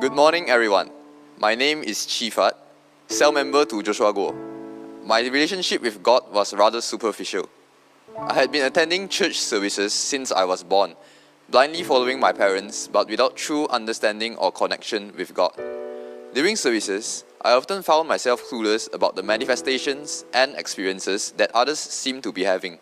Good morning, everyone. My name is Chee Fatt, cell member to Joshua Go. My relationship with God was rather superficial. I had been attending church services since I was born, blindly following my parents, but without true understanding or connection with God. During services, I often found myself clueless about the manifestations and experiences that others seem to be having.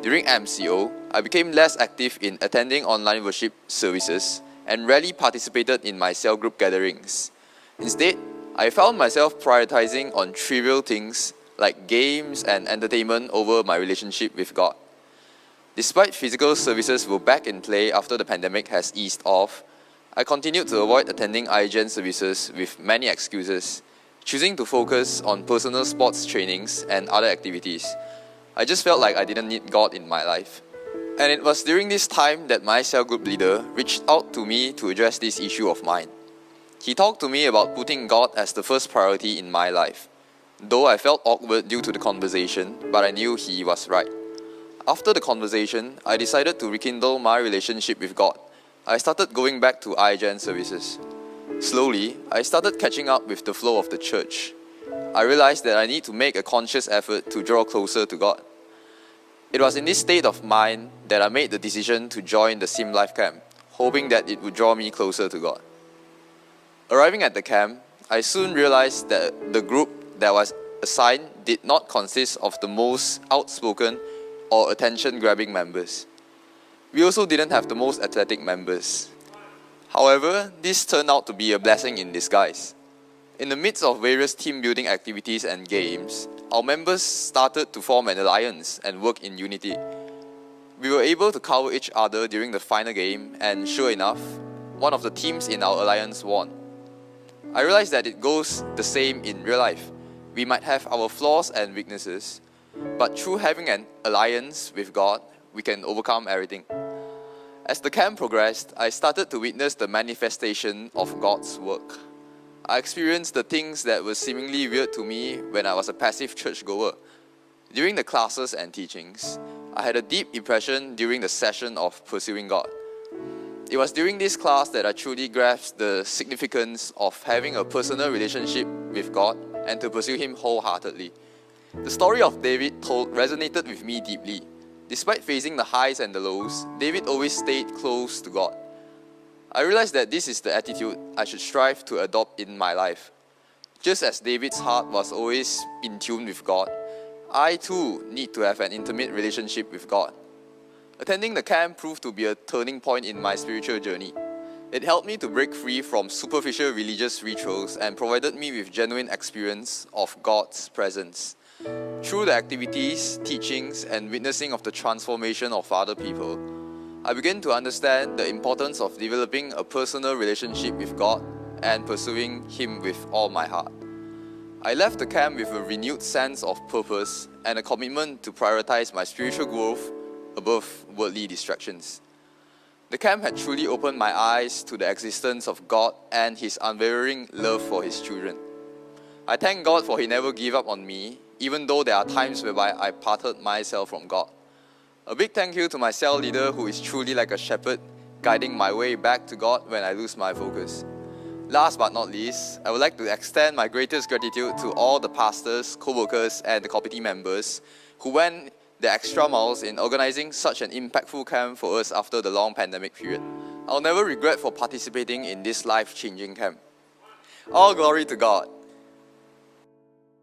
During MCO, I became less active in attending online worship services and rarely participated in my cell group gatherings. Instead, I found myself prioritizing on trivial things like games and entertainment over my relationship with God. Despite physical services were back in play after the pandemic has eased off, I continued to avoid attending iGen services with many excuses, choosing to focus on personal sports trainings and other activities. I just felt like I didn't need God in my life. And it was during this time that my cell group leader reached out to me to address this issue of mine. He talked to me about putting God as the first priority in my life. Though I felt awkward due to the conversation, but I knew he was right. After the conversation, I decided to rekindle my relationship with God. I started going back to iGen services. Slowly, I started catching up with the flow of the church. I realized that I need to make a conscious effort to draw closer to God. It was in this state of mind that I made the decision to join the Sim Life Camp, hoping that it would draw me closer to God. Arriving at the camp, I soon realized that the group that was assigned did not consist of the most outspoken or attention-grabbing members. We also didn't have the most athletic members. However, this turned out to be a blessing in disguise. In the midst of various team-building activities and games, our members started to form an alliance and work in unity. We were able to cover each other during the final game, and sure enough, one of the teams in our alliance won. I realized that it goes the same in real life. We might have our flaws and weaknesses, but through having an alliance with God, we can overcome everything. As the camp progressed, I started to witness the manifestation of God's work. I experienced the things that were seemingly weird to me when I was a passive churchgoer. During the classes and teachings, I had a deep impression during the session of pursuing God. It was during this class that I truly grasped the significance of having a personal relationship with God and to pursue Him wholeheartedly. The story of David told resonated with me deeply. Despite facing the highs and the lows, David always stayed close to God. I realized that this is the attitude I should strive to adopt in my life. Just as David's heart was always in tune with God, I too need to have an intimate relationship with God. Attending the camp proved to be a turning point in my spiritual journey. It helped me to break free from superficial religious rituals and provided me with genuine experience of God's presence. Through the activities, teachings, and witnessing of the transformation of other people, I began to understand the importance of developing a personal relationship with God and pursuing Him with all my heart. I left the camp with a renewed sense of purpose and a commitment to prioritize my spiritual growth above worldly distractions. The camp had truly opened my eyes to the existence of God and His unwavering love for His children. I thank God for He never gave up on me, even though there are times whereby I parted myself from God. A big thank you to my cell leader who is truly like a shepherd, guiding my way back to God when I lose my focus. Last but not least, I would like to extend my greatest gratitude to all the pastors, co-workers, and the committee members who went the extra miles in organizing such an impactful camp for us after the long pandemic period. I'll never regret for participating in this life-changing camp. All glory to God.